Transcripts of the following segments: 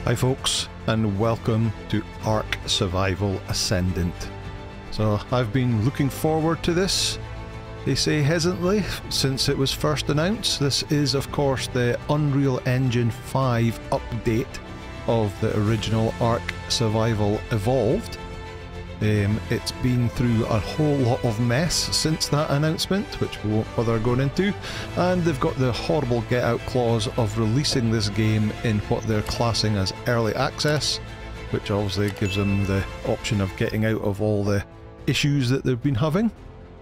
Hi folks, and welcome to Ark Survival Ascendant. So I've been looking forward to this, they say hesitantly, since it was first announced. This is of course the Unreal Engine 5 update of the original Ark Survival Evolved. It's been through a whole lot of mess since that announcement, which we won't bother going into, and they've got the horrible get out clause of releasing this game in what they're classing as early access, which obviously gives them the option of getting out of all the issues that they've been having.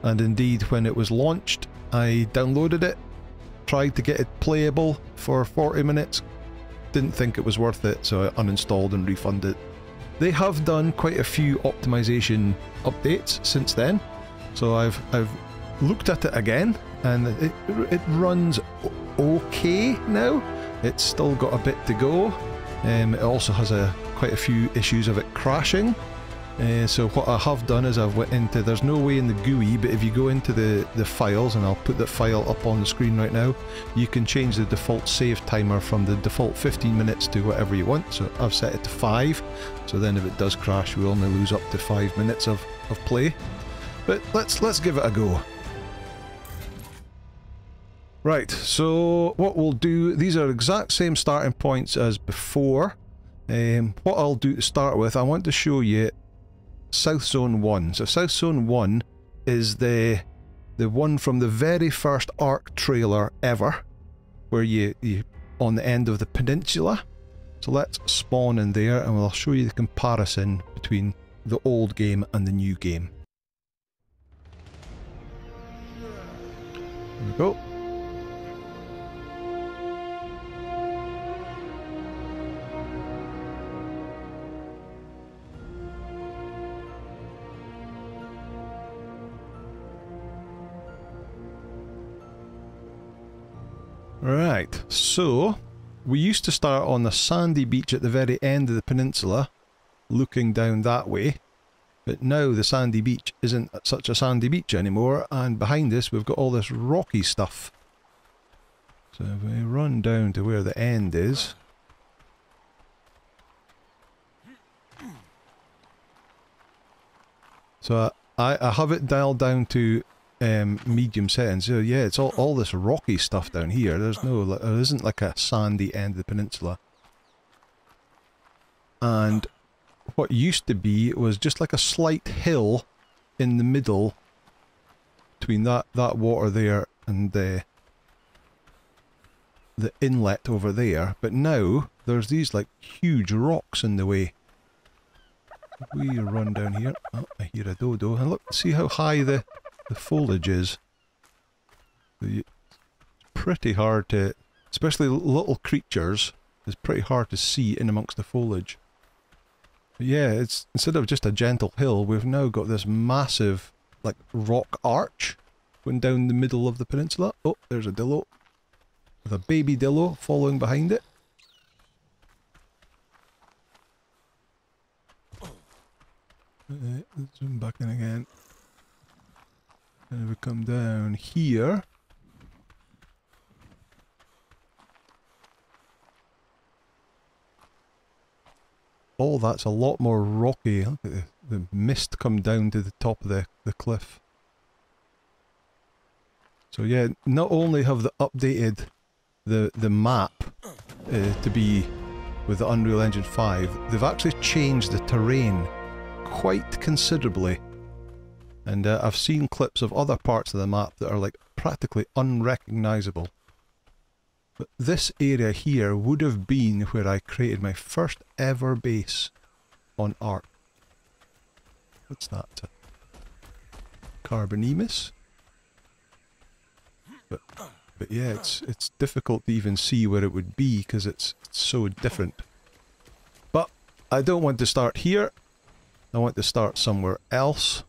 And indeed, when it was launched, I downloaded it, tried to get it playable for 40 minutes, didn't think it was worth it, so I uninstalled and refunded it. They have done quite a few optimization updates since then, so I've looked at it again, and it runs okay now. It's still got a bit to go. It also has quite a few issues of it crashing. So what I have done is I've went into, there's no way in the GUI, but if you go into the files, and I'll put the file up on the screen right now, you can change the default save timer from the default 15 minutes to whatever you want. So I've set it to 5, so then if it does crash we only lose up to 5 minutes of play. But let's give it a go. Right, so what we'll do, these are exact same starting points as before. What I'll do to start with, I want to show you South Zone 1. So South Zone 1 is the one from the very first Ark trailer ever, where you on the end of the peninsula. So let's spawn in there and I'll show you the comparison between the old game and the new game. There we go. Right, so we used to start on the sandy beach at the very end of the peninsula, looking down that way, but now the sandy beach isn't such a sandy beach anymore, and behind us we've got all this rocky stuff. So if we run down to where the end is, so I have it dialed down to medium settings. So yeah, it's all this rocky stuff down here. There isn't like a sandy end of the peninsula. And what used to be was just like a slight hill in the middle between that water there and the inlet over there. But now there's these like huge rocks in the way. We run down here. Oh, I hear a dodo. And look, see how high the foliage is. It's pretty hard to, especially little creatures, it's pretty hard to see in amongst the foliage. But yeah, it's instead of just a gentle hill, we've now got this massive like rock arch going down the middle of the peninsula. Oh, there's a dillo with a baby dillo following behind it. Let's zoom back in again. And we come down here. Oh, that's a lot more rocky. Look at the mist come down to the top of the cliff. So yeah, not only have they updated the map to be with the Unreal Engine 5, they've actually changed the terrain quite considerably. And I've seen clips of other parts of the map that are like practically unrecognisable. But this area here would have been where I created my first ever base on Ark. What's that? Carbonemus? But yeah, it's difficult to even see where it would be because it's so different. But I don't want to start here. I want to start somewhere else.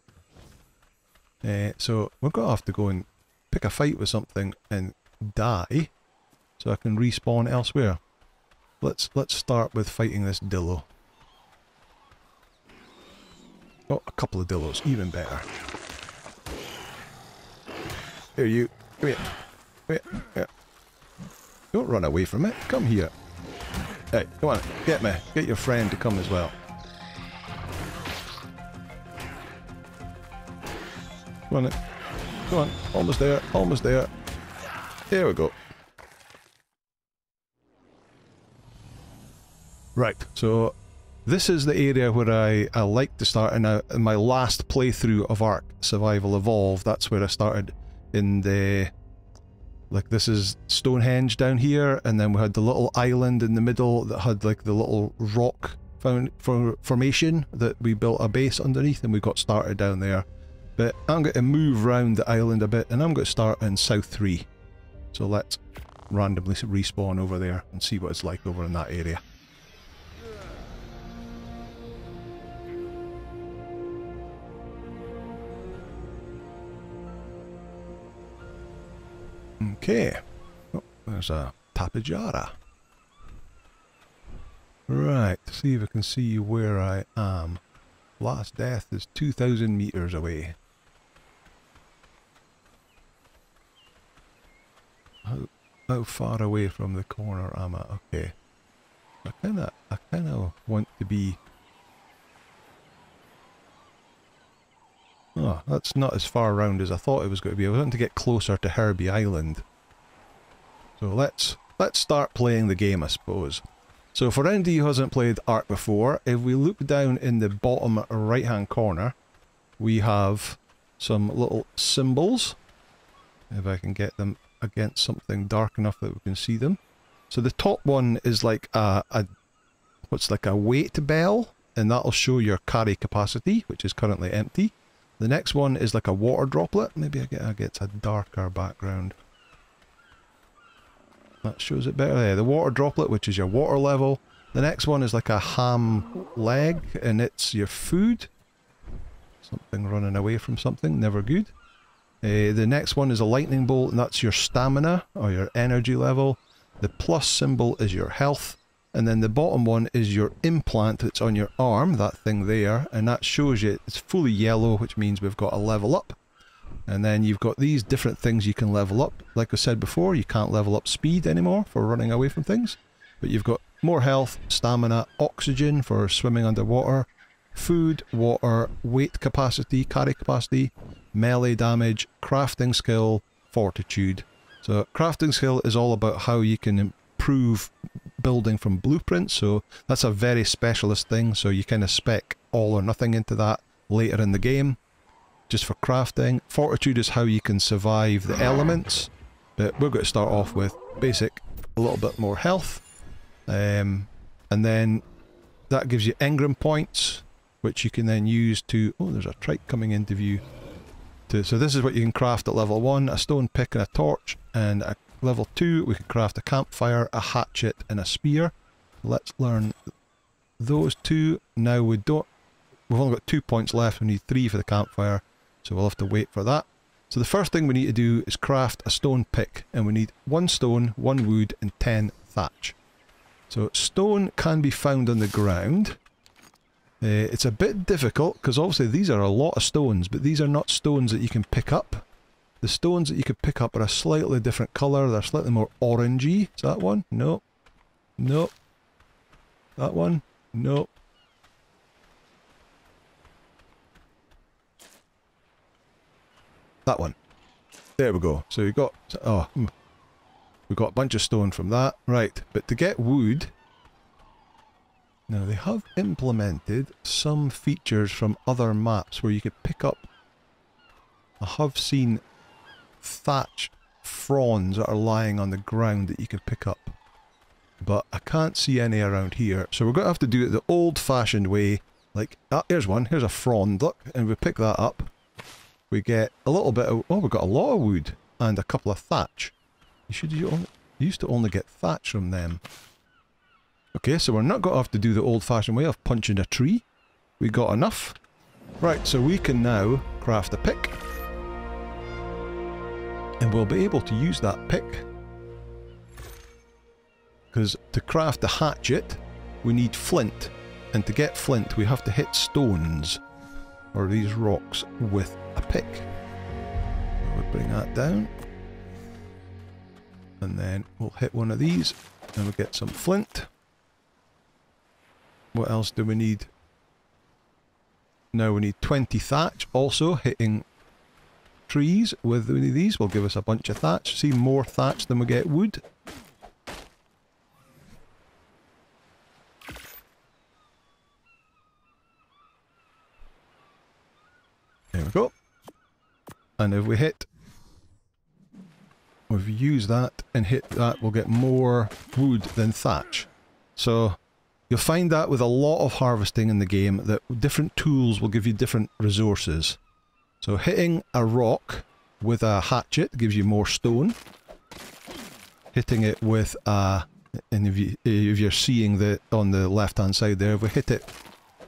So we're going to have to go and pick a fight with something and die, so I can respawn elsewhere. Let's start with fighting this dillo. Oh, a couple of dillos, even better. Here you, come here, come here, here. Don't run away from it, come here. Hey, come on, get me. Get your friend to come as well. Come on, then. Come on, almost there, almost there. There we go. Right, so this is the area where I like to start, and in my last playthrough of Ark Survival Evolved, that's where I started in the... Like, this is Stonehenge down here, and then we had the little island in the middle that had like the little rock formation that we built a base underneath, and we got started down there. But I'm going to move around the island a bit, and I'm going to start in South 3. So let's randomly respawn over there and see what it's like over in that area. Okay. Oh, there's a Tapejara. Right, see if I can see where I am. Last death is 2,000 meters away. How far away from the corner am I? Okay. I kinda want to be... Oh, that's not as far around as I thought it was going to be. I was wanting to get closer to Herbie Island. So let's start playing the game, I suppose. So for anybody who hasn't played Ark before, if we look down in the bottom right hand corner, we have some little symbols. If I can get them against something dark enough that we can see them. So the top one is like what's like a weight bell, and that'll show your carry capacity, which is currently empty. The next one is like a water droplet. Maybe I get a darker background. That shows it better there. The water droplet, which is your water level. The next one is like a ham leg, and it's your food. Something running away from something, never good. The next one is a lightning bolt, and that's your stamina, or your energy level. The plus symbol is your health. And then the bottom one is your implant that's on your arm, that thing there. And that shows you it's fully yellow, which means we've got a level up. And then you've got these different things you can level up. Like I said before, you can't level up speed anymore for running away from things. But you've got more health, stamina, oxygen for swimming underwater, food, water, weight capacity, carry capacity, melee damage, crafting skill, fortitude. So crafting skill is all about how you can improve building from blueprints. So that's a very specialist thing. So you kind of spec all or nothing into that later in the game. Just for crafting. Fortitude is how you can survive the elements, but we're going to start off with basic, a little bit more health, and then that gives you engram points, which you can then use to... Oh, there's a trike coming into view. So this is what you can craft at level 1, a stone pick and a torch, and at level 2 we can craft a campfire, a hatchet and a spear. Let's learn those two. Now we've only got 2 points left, we need 3 for the campfire. So we'll have to wait for that. So the first thing we need to do is craft a stone pick, and we need 1 stone, 1 wood and 10 thatch. So stone can be found on the ground. It's a bit difficult because obviously these are a lot of stones, but these are not stones that you can pick up. The stones that you can pick up are a slightly different colour, they're slightly more orangey. Is that one? No. No. That one? No. That one. There we go. So we got... Oh, we got a bunch of stone from that. Right, but to get wood... Now they have implemented some features from other maps where you could pick up... I have seen thatch fronds that are lying on the ground that you could pick up. But I can't see any around here. So we're going to have to do it the old-fashioned way. Like, here's one. Here's a frond, look. And we pick that up. We get a little bit of... Oh, we've got a lot of wood and a couple of thatch. You used to only get thatch from them. Okay, so we're not going to have to do the old-fashioned way of punching a tree. We got enough. Right, so we can now craft a pick. And we'll be able to use that pick. Because to craft a hatchet, we need flint. And to get flint, we have to hit stones. Or these rocks with a pick. We'll bring that down. And then we'll hit one of these and we'll get some flint. What else do we need? Now we need 20 thatch. Also hitting trees with these will give us a bunch of thatch. See, more thatch than we get wood. There we go. And if we've used that and hit that, we'll get more wood than thatch. So you'll find that with a lot of harvesting in the game, that different tools will give you different resources. So hitting a rock with a hatchet gives you more stone. Hitting it with a... and if you're seeing the on the left hand side there, if we hit it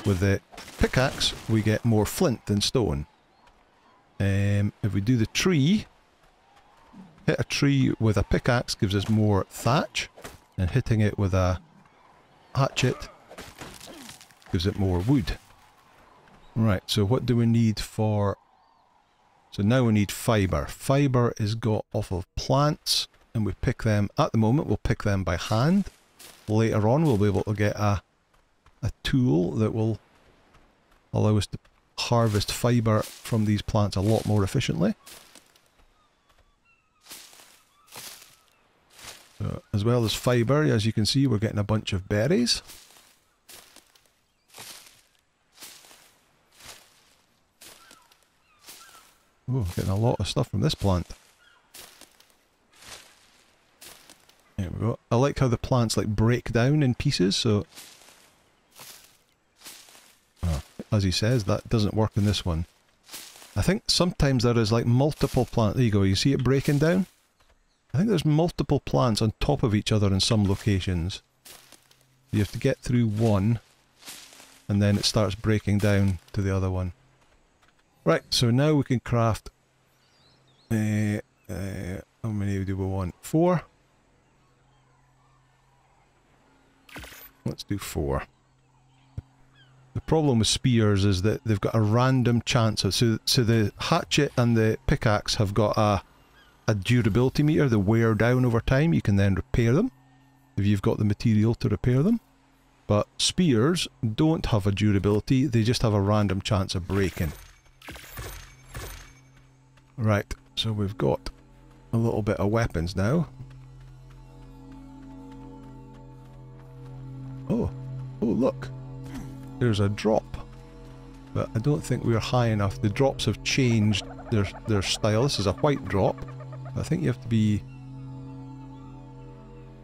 with the pickaxe, we get more flint than stone. If we do the tree, hit a tree with a pickaxe gives us more thatch, and hitting it with a hatchet gives it more wood. Right, so what do we need for... So now we need fibre. Fibre is got off of plants, and we pick them, at the moment we'll pick them by hand. Later on we'll be able to get a tool that will allow us to harvest fibre from these plants a lot more efficiently. So, as well as fibre, as you can see, we're getting a bunch of berries. Oh, getting a lot of stuff from this plant. There we go. I like how the plants like break down in pieces, so... Oh, as he says, that doesn't work in this one. I think sometimes there is like multiple plants. There you go, you see it breaking down? I think there's multiple plants on top of each other in some locations. You have to get through one, and then it starts breaking down to the other one. Right, so now we can craft... how many do we want? 4? Let's do 4. The problem with spears is that they've got a random chance of... So the hatchet and the pickaxe have got a durability meter. They wear down over time. You can then repair them if you've got the material to repair them. But spears don't have a durability. They just have a random chance of breaking. Right, so we've got a little bit of weapons now. Oh look, there's a drop, but I don't think we're high enough. The drops have changed their style. This is a white drop. I think you have to be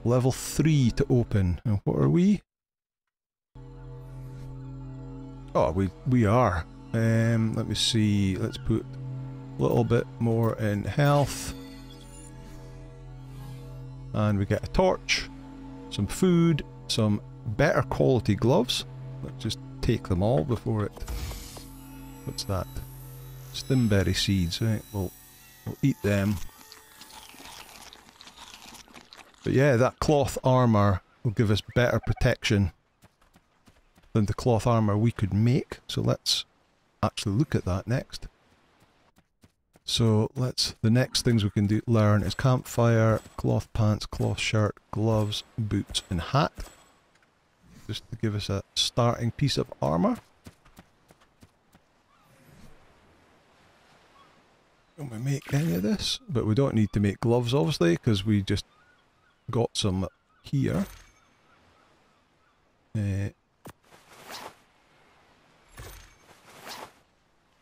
level 3 to open. And what are we? Oh, we are. Let me see. Let's put a little bit more in health. And we get a torch, some food, some better quality gloves. Let's just take them all before it... What's that? Stimberry seeds, right? We'll eat them. But yeah, that cloth armour will give us better protection than the cloth armour we could make. So let's actually look at that next. So the next things we can learn is campfire, cloth pants, cloth shirt, gloves, boots and hat. Just to give us a starting piece of armour. Don't we make any of this? But we don't need to make gloves obviously, because we just got some here.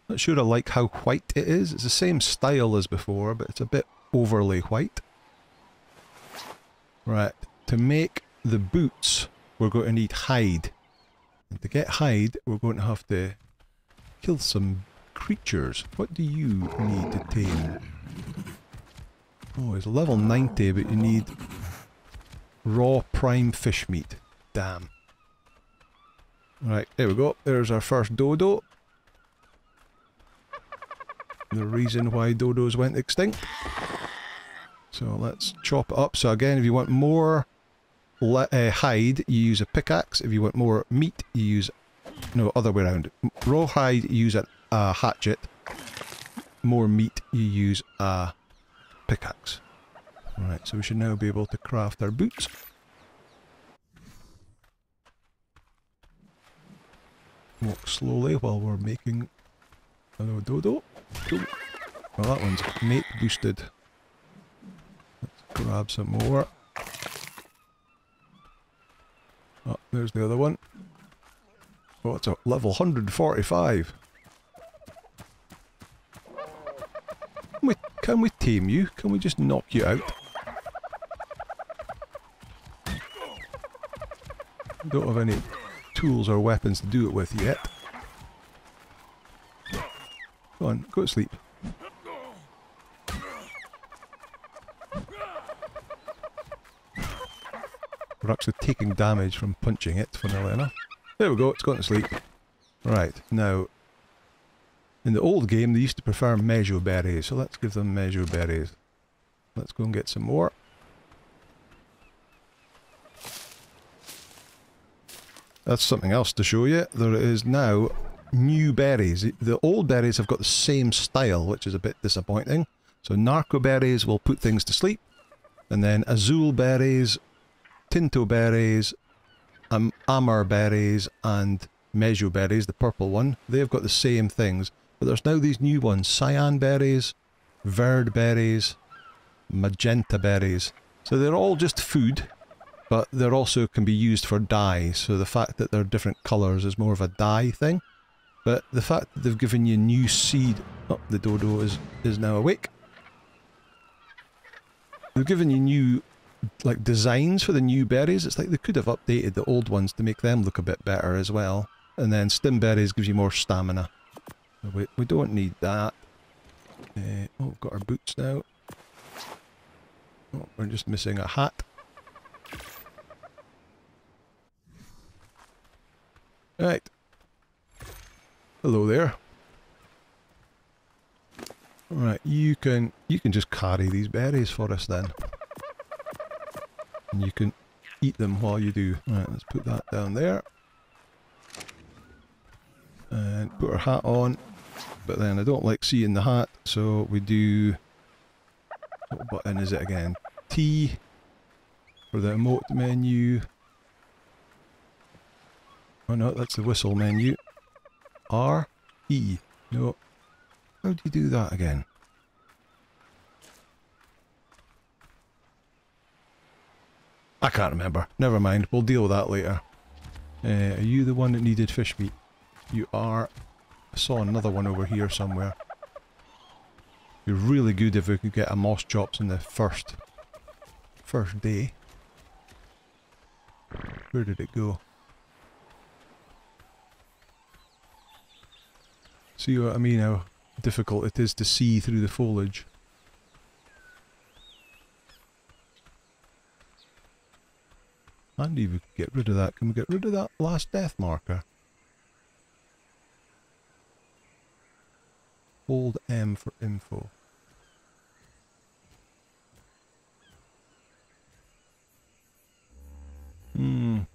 Not sure I like how white it is. It's the same style as before, but it's a bit overly white. Right, to make the boots, we're going to need hide. And to get hide, we're going to have to kill some creatures. What do you need to tame? Oh, it's level 90, but you need raw prime fish meat. Damn. Right, there we go. There's our first dodo. The reason why dodos went extinct. So let's chop it up. So again, if you want more hide, you use a pickaxe. If you want more meat, you use... No, other way around. Raw hide, you use a hatchet. More meat, you use a pickaxe. Alright, so we should now be able to craft our boots. walk slowly while we're making an dodo. Well, that one's mate boosted. Let's grab some more. Oh, there's the other one. Oh, it's a level 145. Can we tame you? Can we just knock you out? Don't have any tools or weapons to do it with yet. Go on, go to sleep. We're actually taking damage from punching it, funnily enough. There we go, it's gone to sleep. Right, now, in the old game they used to prefer mejo berries, so let's give them mejo berries. Let's go and get some more. That's something else to show you. There is now new berries. The old berries have got the same style, which is a bit disappointing. So narco berries will put things to sleep, and then azul berries, tinto berries, amar berries, and mejo berries, the purple one, they've got the same things. But there's now these new ones, cyan berries, verd berries, magenta berries. So they're all just food, but they're also can be used for dye, so the fact that they're different colours is more of a dye thing. But the fact that they've given you new seed... Oh, the dodo is now awake. They've given you new, like, designs for the new berries. It's like they could have updated the old ones to make them look a bit better as well. And then stim berries gives you more stamina. We don't need that. Oh, we've got our boots now. Oh, we're just missing a hat. Right. Hello there. Right, you can just carry these berries for us then. And you can eat them while you do. Right, let's put that down there. And put our hat on. But then I don't like seeing the hat, so we do... What button is it again? T for the emote menu. Oh no, that's the whistle menu. R, E. No. How do you do that again? I can't remember. Never mind. We'll deal with that later. Are you the one that needed fish meat? You are. I saw another one over here somewhere. It'd be really good if we could get a moss chops in the first day. Where did it go? See what I mean, how difficult it is to see through the foliage. And if we could get rid of that, can we get rid of that last death marker? Hold M for info. Need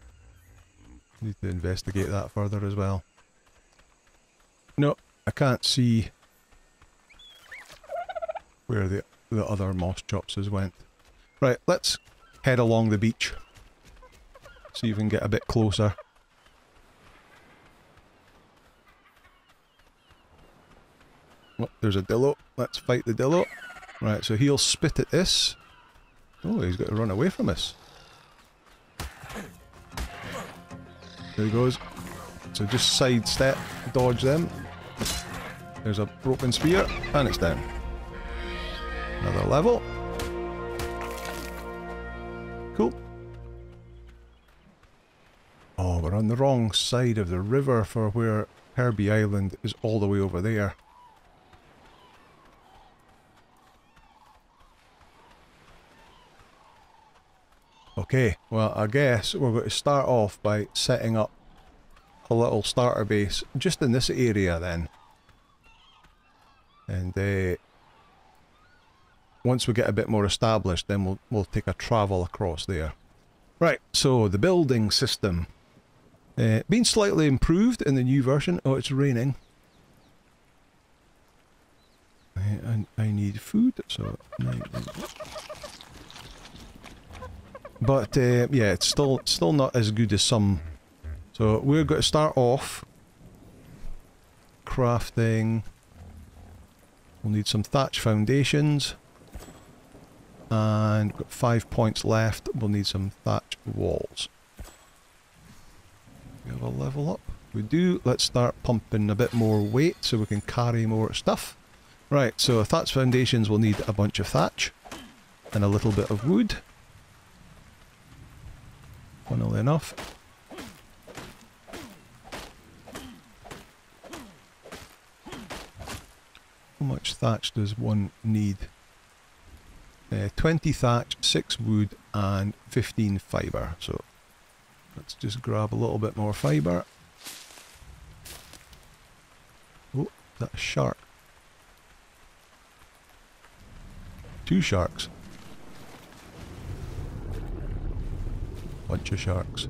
to investigate that further as well. No, I can't see where the other moss chopses went. Right, let's head along the beach. See if we can get a bit closer. Oh, there's a dillo. Let's fight the dillo. Right, so he'll spit at this. Oh, he's got to run away from us. There he goes. So just sidestep, dodge them. There's a broken spear, and it's down. Another level. Cool. Oh, we're on the wrong side of the river for where Herbie Island is all the way over there. Okay, well I guess we're going to start off by setting up a little starter base just in this area then. And once we get a bit more established, then we'll take a travel across there. Right, so the building system. Been slightly improved in the new version. Oh, it's raining. I need food, so... But, yeah, it's still not as good as some. So we're going to start off crafting. We'll need some thatch foundations. And we've got 5 points left. We'll need some thatch walls. We have a level up. We do. Let's start pumping a bit more weight so we can carry more stuff. Right, so thatch foundations will need a bunch of thatch and a little bit of wood. Funnily enough. How much thatch does one need? 20 thatch, 6 wood and 15 fibre. So let's just grab a little bit more fibre. Oh, that's a shark. 2 sharks. Bunch of sharks.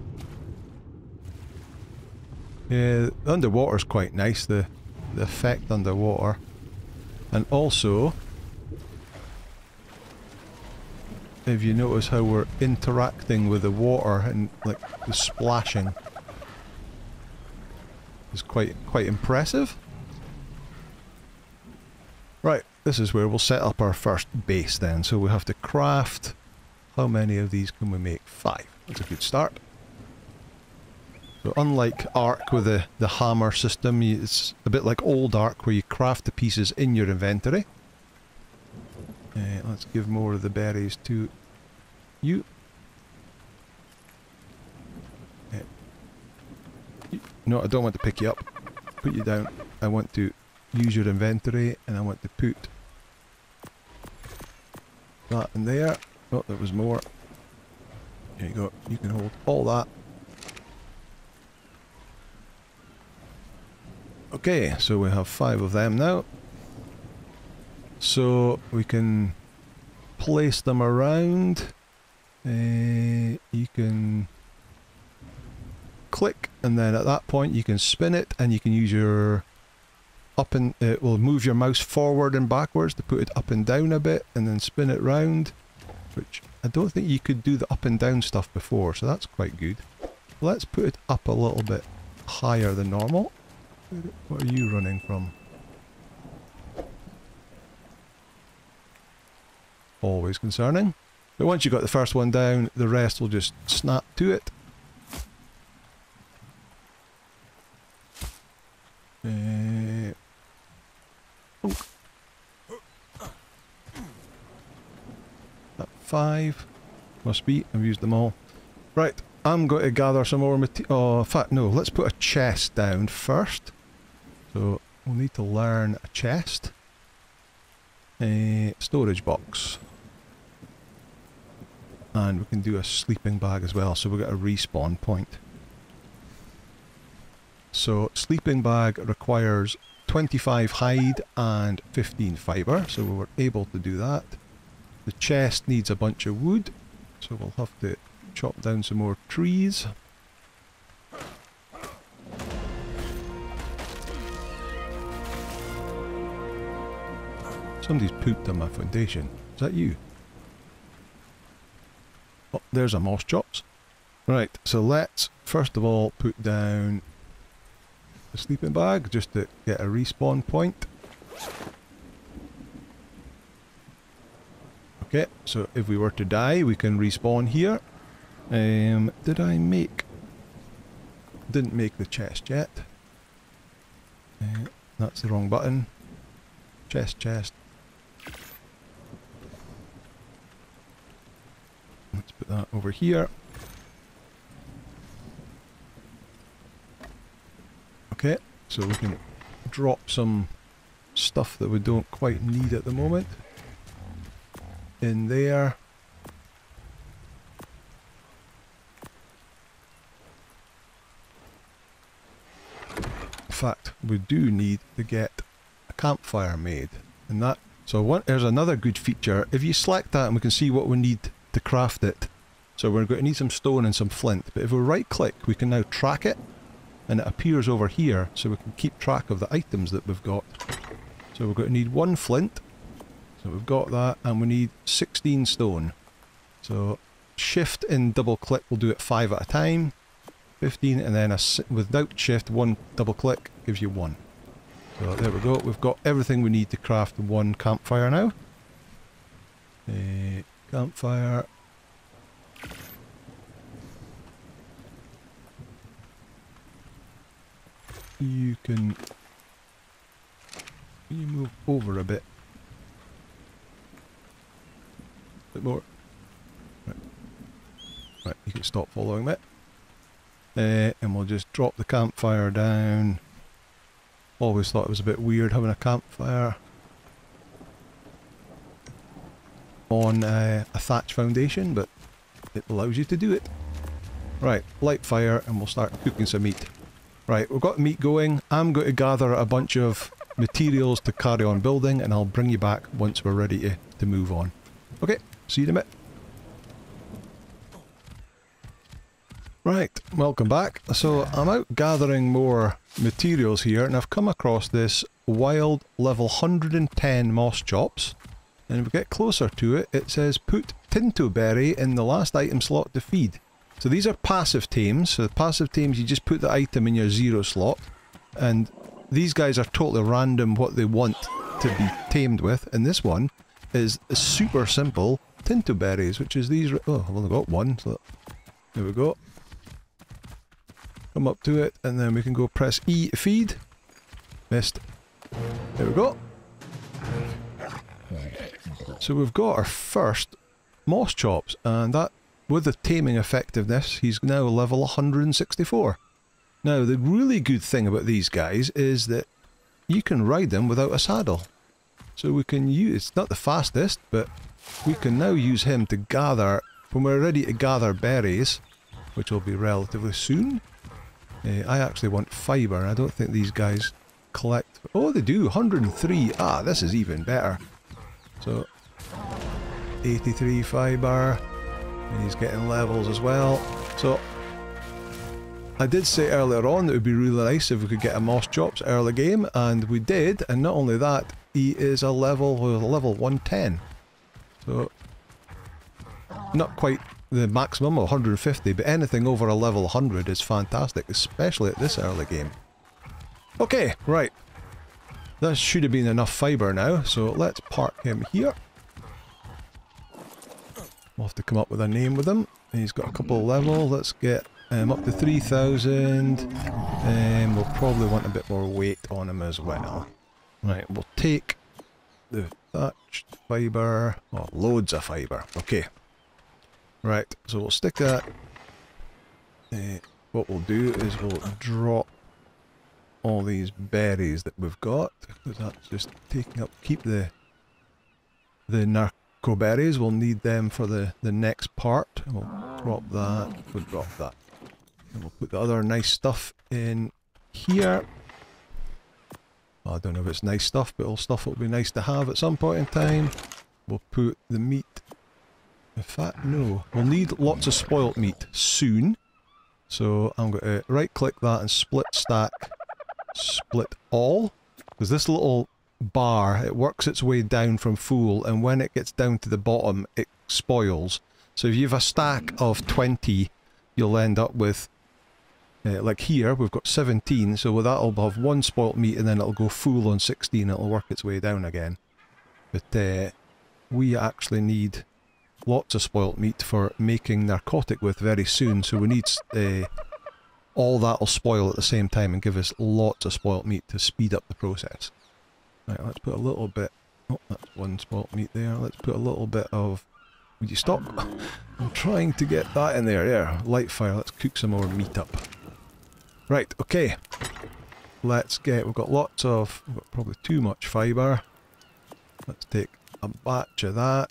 Yeah, underwater's quite nice, the effect underwater. And also, if you notice how we're interacting with the water and like the splashing is quite impressive. Right, this is where we'll set up our first base then. So we have to craft. How many of these can we make? 5. That's a good start. So unlike Ark with the hammer system, it's a bit like old Ark where you craft the pieces in your inventory. Let's give more of the berries to you. No, I don't want to pick you up. Put you down. I want to use your inventory and I want to put that in there. Oh, there was more. There you go. You can hold all that. Okay, so we have 5 of them now. So we can place them around. You can click and then at that point you can spin it and you can use your up and it will move your mouse forward and backwards to put it up and down a bit and then spin it round, which I don't think you could do the up and down stuff before, so that's quite good. Let's put it up a little bit higher than normal. What are you running from? Always concerning. But once you've got the first one down, the rest will just snap to it. That 5 must be. I've used them all. Right, I'm going to gather some more material. Oh, in fact, no. Let's put a chest down first. So we'll need to learn a chest. Storage box. And we can do a sleeping bag as well, so we've got a respawn point. So sleeping bag requires 25 hide and 15 fibre, so we were able to do that. The chest needs a bunch of wood, so we'll have to chop down some more trees. Somebody's pooped on my foundation. Is that you? Oh, there's a moss chops. Right, so let's first of all put down the sleeping bag just to get a respawn point. Okay, so if we were to die, we can respawn here. Did I make... Didn't make the chest yet. That's the wrong button. Chest. Let's put that over here. Okay, so we can drop some stuff that we don't quite need at the moment in there. In fact, we do need to get a campfire made, and that. So there's another good feature. If you select that, and we can see what we need to craft it. So we're going to need some stone and some flint. But if we right click, we can now track it, and it appears over here, so we can keep track of the items that we've got. So we're going to need 1 flint. So we've got that, and we need 16 stone. So shift and double click will do it 5 at a time. 15, and then without shift, 1 double click gives you 1. So there we go. We've got everything we need to craft one campfire now. Campfire. You move over a bit. Bit more. Right. Right, you can stop following me. And we'll just drop the campfire down. Always thought it was a bit weird having a campfire on a thatch foundation, but it allows you to do it. Right, light fire and we'll start cooking some meat. Right, we've got meat going. I'm going to gather a bunch of materials to carry on building, and I'll bring you back once we're ready to move on. Okay, see you in a bit. Right, welcome back. So I'm out gathering more materials here, and I've come across this wild level 110 moss chops. And if we get closer to it, it says put Tinto Berry in the last item slot to feed. So these are passive tames. So the passive tames, you just put the item in your 0 slot, and these guys are totally random what they want to be tamed with. And this one is a super simple Tinto Berries, which is these. Oh, I've only got one, so there we go. Come up to it, and then we can go press E to feed. Missed. There we go. So we've got our first moss chops, and that, with the taming effectiveness, he's now level 164. Now, the really good thing about these guys is that you can ride them without a saddle. So we can use, it's not the fastest, but we can now use him to gather, when we're ready to gather berries, which will be relatively soon. I actually want fibre. I don't think these guys collect. Oh, they do, 103. Ah, this is even better. So 83 fibre, and he's getting levels as well. So I did say earlier on that it would be really nice if we could get a moss chops early game, and we did. And not only that, he is a level 110. So not quite the maximum of 150, but anything over a level 100 is fantastic, especially at this early game. Okay, right. That should have been enough fibre now, so let's park him here. We'll have to come up with a name with him. He's got a couple of levels. Let's get up to 3,000. And we'll probably want a bit more weight on him as well. Right, we'll take the thatched fibre. Oh, loads of fibre. Okay. Right, so we'll stick that. What we'll do is we'll drop all these berries that we've got, because that's just taking up, keep the narco berries. We'll need them for the next part. We'll drop that, we'll drop that. And we'll put the other nice stuff in here. Well, I don't know if it's nice stuff, but all stuff will be nice to have at some point in time. We'll put the meat. In fact, no. We'll need lots of spoilt meat soon. So I'm going to right click that and split stack. Split all. Because this little bar, it works its way down from full, and when it gets down to the bottom, it spoils. So if you have a stack of 20, you'll end up with, like here, we've got 17, so with that I'll have one spoilt meat, and then it'll go full on 16, it'll work its way down again. But we actually need lots of spoilt meat for making narcotic with very soon, so we need all that will spoil at the same time and give us lots of spoilt meat to speed up the process. Right, let's put a little bit. Oh, that's one spoilt meat there. Let's put a little bit of. Would you stop? I'm trying to get that in there. There, light fire. Let's cook some more meat up. Right, okay. Let's get. We've got lots of. We've got probably too much fibre. Let's take a batch of that.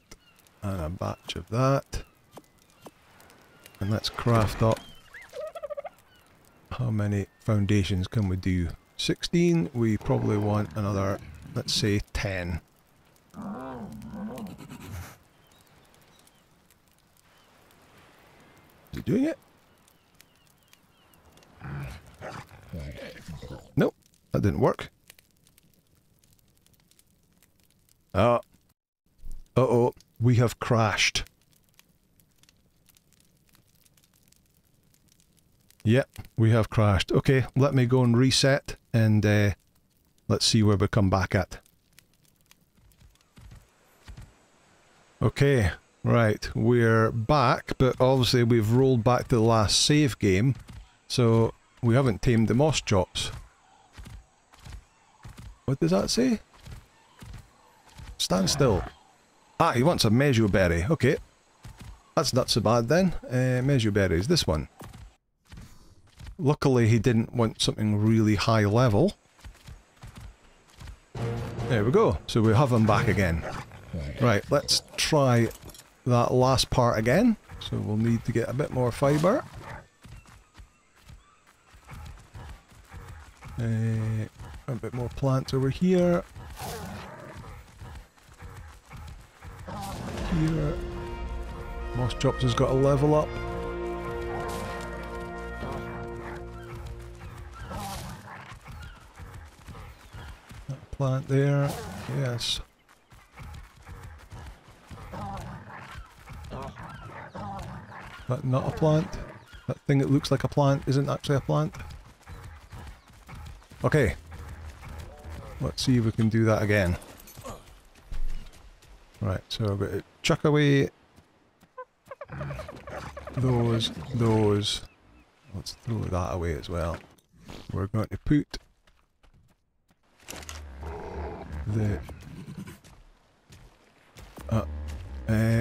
And a batch of that. And let's craft up. How many foundations can we do? 16. We probably want another, let's say, 10. Is it doing it? Nope, that didn't work. Uh-oh, we have crashed. Yep, we have crashed. Okay, let me go and reset, and Let's see where we come back at. Okay, right, we're back, but obviously we've rolled back to the last save game, so we haven't tamed the moss chops. What does that say? Stand still. Ah, he wants a measure berry. Okay. That's not so bad then. Measure berries, this one. Luckily he didn't want something really high level. There we go. So we have him back again. Right, let's try that last part again. So we'll need to get a bit more fibre. A bit more plants over here. Here. Moss chops has got a level up. That plant there. Yes. That not a plant? That thing that looks like a plant isn't actually a plant? Okay. Let's see if we can do that again. Right, so I've got to chuck away those. Let's throw that away as well. We're going to put the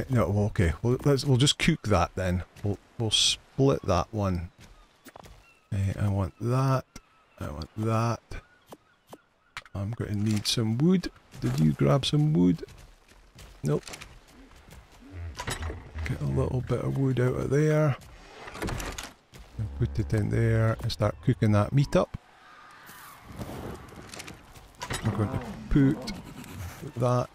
no, okay. We'll just cook that then. We'll split that one. I want that. I want that. I'm going to need some wood. Did you grab some wood? Nope. Get a little bit of wood out of there. And put it in there and start cooking that meat up. We're going to put that.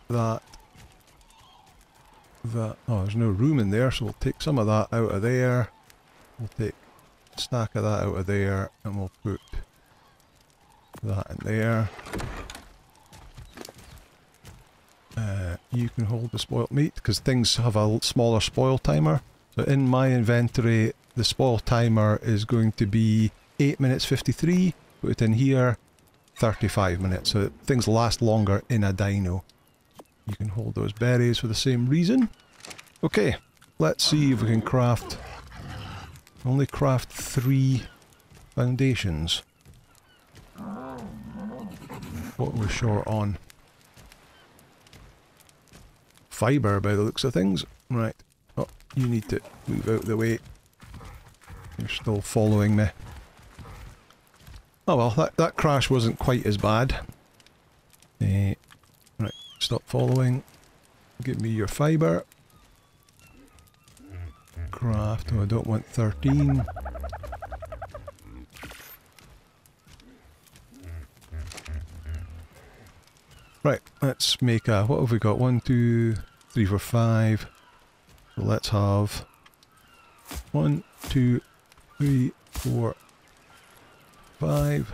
Oh, there's no room in there, so we'll take some of that out of there. We'll take a stack of that out of there, and we'll put that in there. You can hold the spoiled meat, because things have a smaller spoil timer. So in my inventory, the spoil timer is going to be 8 minutes 53. Put it in here, 35 minutes. So things last longer in a dino. You can hold those berries for the same reason. Okay, let's see if we can craft... Only craft 3 foundations. What we're short on. Fibre by the looks of things. Right. Oh, you need to move out of the way. You're still following me. Oh well, that crash wasn't quite as bad. Right, stop following. Give me your fibre. Craft. Oh, I don't want 13. Right, let's make a... What have we got? 1, 2, 3, 4, 5. So let's have... 1, 2, 3, 4, 5.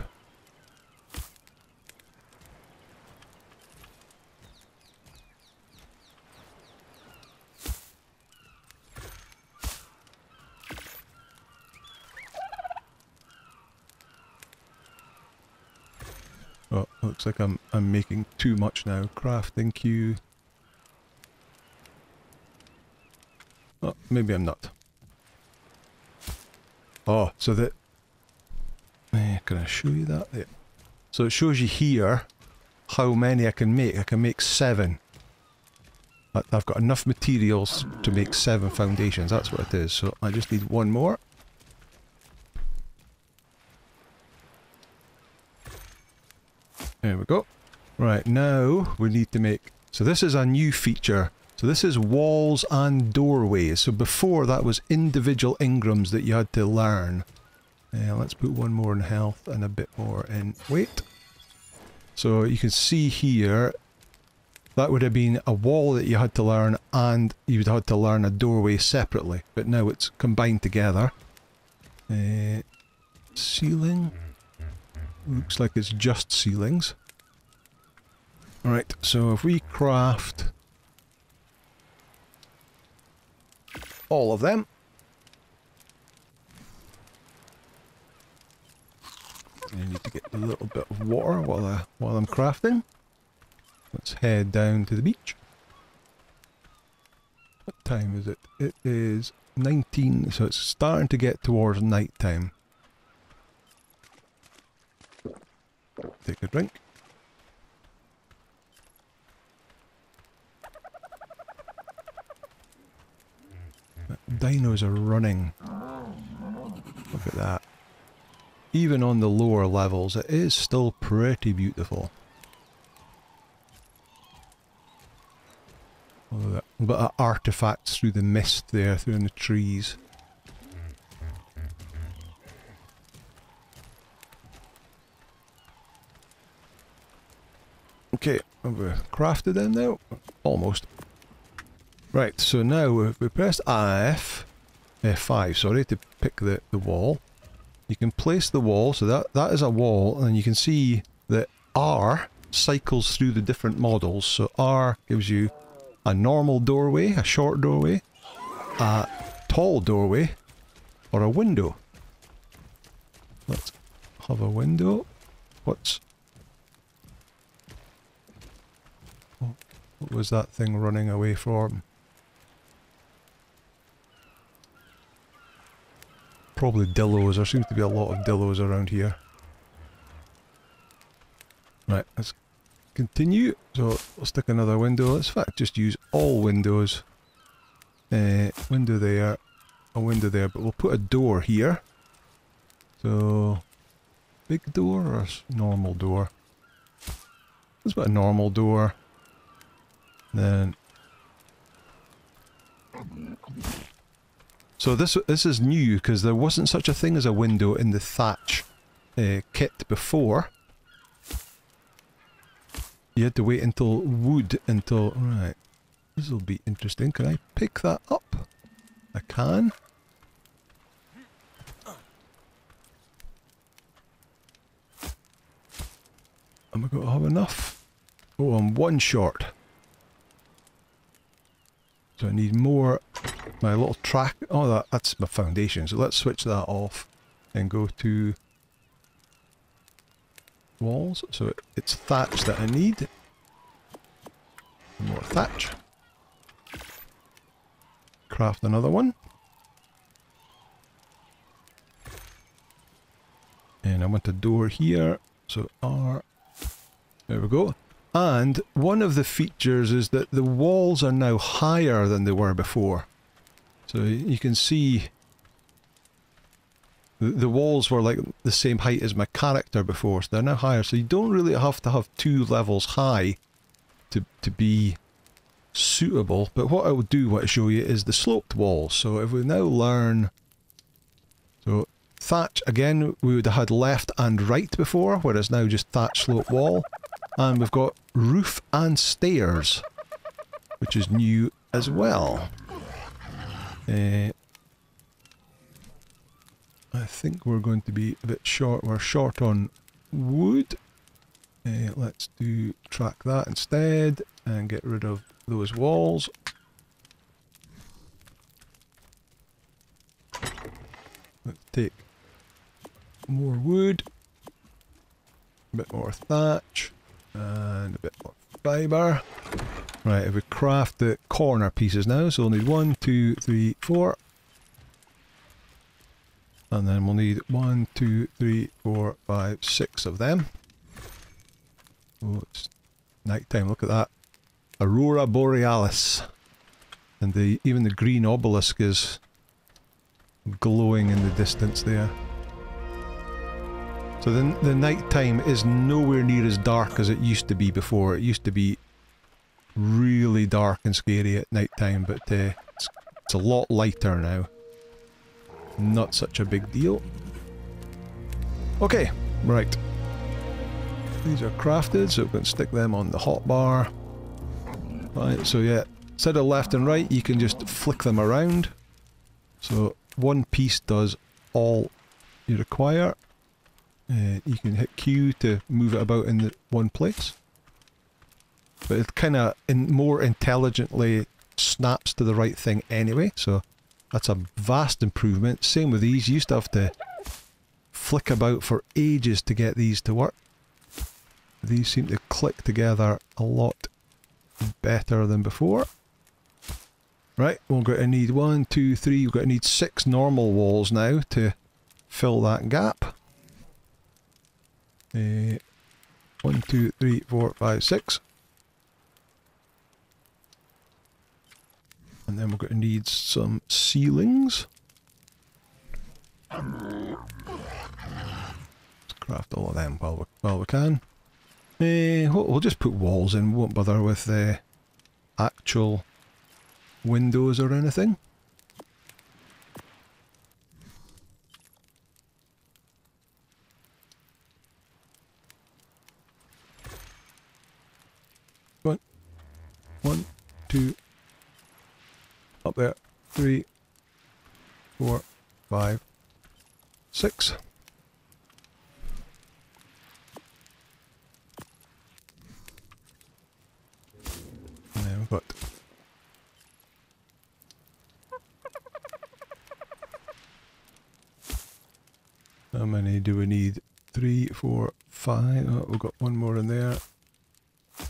Oh, looks like I'm making too much now. Crafting queue. Oh, maybe I'm not. Oh, so that... can I show you that? There. So it shows you here how many I can make. I can make 7. I've got enough materials to make 7 foundations. That's what it is. So I just need 1 more. There we go. Right, now we need to make... So this is a new feature. So this is walls and doorways. So before that was individual Ingrams that you had to learn. Let's put 1 more in health and a bit more in weight. So you can see here, that would have been a wall that you had to learn and you'd had to learn a doorway separately. But now it's combined together. Ceiling. Looks like it's just ceilings. Alright, so if we craft all of them. I need to get a little bit of water while I'm crafting. Let's head down to the beach. What time is it? It is 19, so it's starting to get towards night time. Take a drink. Dinos are running. Look at that. Even on the lower levels, it is still pretty beautiful. Look at that. But artifacts through the mist there, through the trees. Okay, have we crafted them now? Almost. Right, so now if we press F5, sorry, to pick the wall, you can place the wall, so that is a wall, and you can see that R cycles through the different models. So R gives you a normal doorway, a short doorway, a tall doorway, or a window. Let's have a window. What was that thing running away from? Probably dillos. There seems to be a lot of dillos around here. Right, let's continue. So we'll stick another window. Let's in fact just use all windows. Window there, a window there, but we'll put a door here. So, big door or normal door? Let's put a normal door. Then so this is new because there wasn't such a thing as a window in the thatch kit before. You had to wait until wood until... Right. This will be interesting. Can I pick that up? I can. Am I going to have enough? Oh, I'm one short. So I need more... My little track... Oh, that's my foundation. So let's switch that off and go to walls. So it's thatch that I need. More thatch. Craft another one. And I want a door here. So R. There we go. And one of the features is that the walls are now higher than they were before. So you can see the walls were like the same height as my character before, so they're now higher. So you don't really have to have 2 levels high to be suitable. But what I will do, what I show you, is the sloped walls. So if we now learn... So thatch, again, we would have had left and right before, whereas now just thatch slope wall. And we've got roof and stairs, which is new as well. I think we're going to be a bit short. We're short on wood. Let's track that instead and get rid of those walls. Let's take more wood, a bit more thatch. And a bit more fibre. Right, if we craft the corner pieces now, so we'll need 1, 2, 3, 4. And then we'll need 1, 2, 3, 4, 5, 6 of them. Oh, it's night time, look at that. Aurora Borealis. And even the green obelisk is glowing in the distance there. So the night time is nowhere near as dark as it used to be before. It used to be really dark and scary at night time, but it's a lot lighter now. Not such a big deal. Okay, right. These are crafted, so we can stick them on the hotbar. Right, so yeah, instead of left and right, you can just flick them around. So one piece does all you require. You can hit Q to move it about in one place. But it kind of more intelligently snaps to the right thing anyway, so that's a vast improvement. Same with these, you used to have to flick about for ages to get these to work. These seem to click together a lot better than before. Right, we're going to need 1, 2, 3, we're going to need 6 normal walls now to fill that gap. 1, 2, 3, 4, 5, 6. And then we're going to need some ceilings. Let's craft all of them while we can. We'll just put walls in, won't bother with the actual windows or anything. One, 2, up there, 3, 4, 5, 6. And then we've got how many do we need? 3, 4, 5. Oh, we've got one more in there.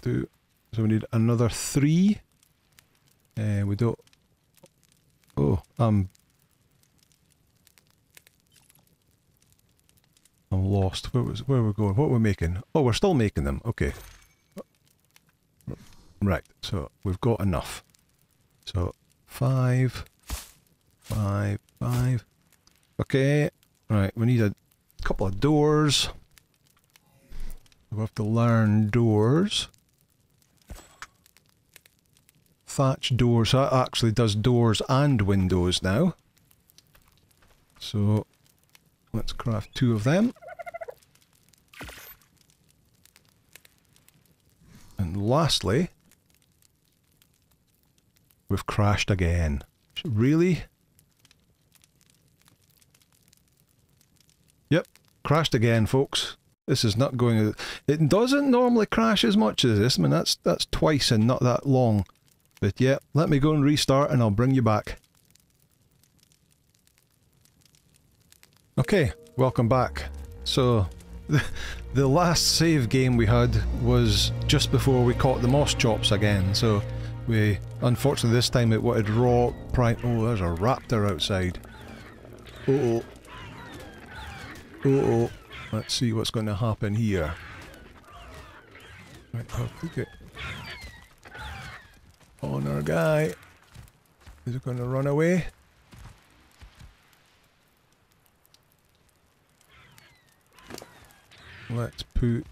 2. So we need another 3. We don't. Oh, I'm lost. Where are we going? What are we making? Oh, we're still making them. Okay. Right. So we've got enough. So 5, 5, 5. Okay. Right. We need a couple of doors. We have to learn doors. Thatch doors. That actually does doors and windows now. So let's craft 2 of them. And lastly, we've crashed again. Really? Yep, crashed again, folks. This is not going. It doesn't normally crash as much as this. I mean, that's twice in not that long. But yeah, let me go and restart and I'll bring you back. Okay, welcome back. So, the last save game we had was just before we caught the moss chops again. So, unfortunately this time it wanted raw prime. Oh, there's a raptor outside. Uh-oh. Uh-oh. Let's see what's going to happen here. Right, I'll take it. On our guy. Is it going to run away? Let's put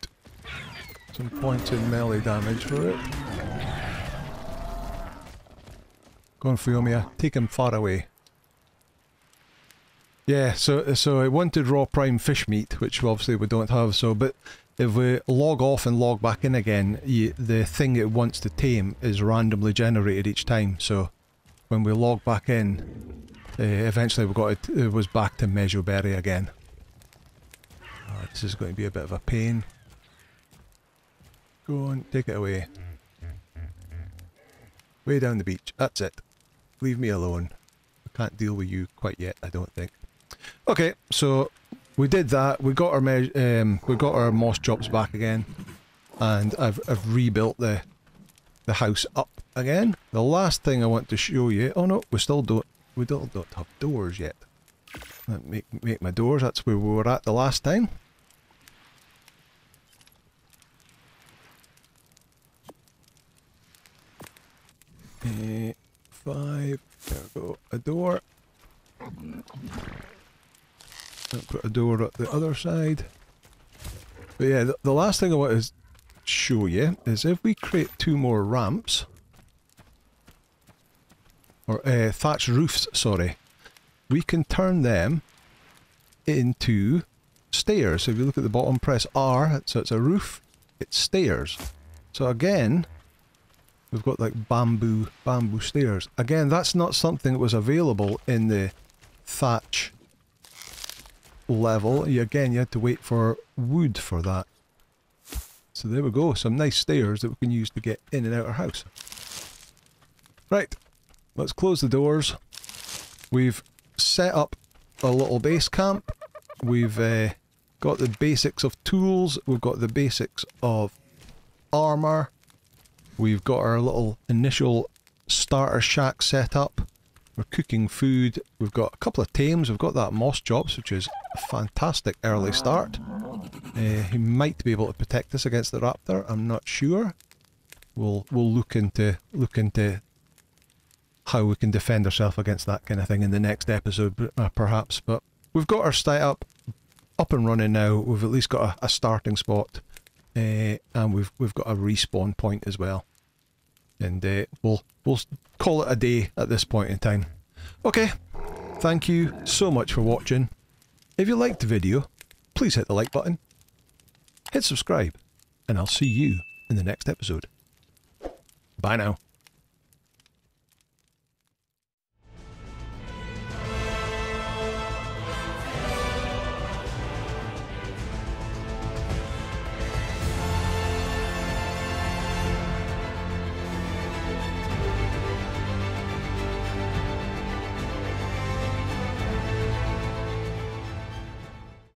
some points in melee damage for it. Go on, Fiomia. Take him far away. Yeah, so I wanted raw prime fish meat, which obviously we don't have, so, but if we log off and log back in again, the thing it wants to tame is randomly generated each time, so when we log back in, eventually we got it was back to Mejoberry again. This is going to be a bit of a pain. Go on, take it away. Way down the beach, that's it. Leave me alone. I can't deal with you quite yet, I don't think. Okay, so we did that. We got our moss chops back again, and I've rebuilt the house up again. The last thing I want to show you. Oh no, we still don't have doors yet. Let me make my doors. That's where we were at the last time. Five. There we go. A door. I'll put a door at the other side. But yeah, the last thing I want to show you is if we create 2 more ramps, or thatch roofs, sorry, we can turn them into stairs. So if you look at the bottom, press R, so it's a roof, it's stairs. So again, we've got like bamboo stairs. Again, that's not something that was available in the thatch level. Again, you had to wait for wood for that. So there we go, some nice stairs that we can use to get in and out our house. Right, let's close the doors. We've set up a little base camp. We've got the basics of tools, we've got the basics of armour, we've got our little initial starter shack set up, we're cooking food, we've got a couple of tames, we've got that moss chops, which is a fantastic early start. He might be able to protect us against the raptor, I'm not sure. We'll look into how we can defend ourselves against that kind of thing in the next episode, perhaps. But we've got our site up and running now. We've at least got a starting spot, and we've got a respawn point as well. And we'll call it a day at this point in time. Okay, thank you so much for watching. If you liked the video, please hit the like button, hit subscribe, and I'll see you in the next episode. Bye now.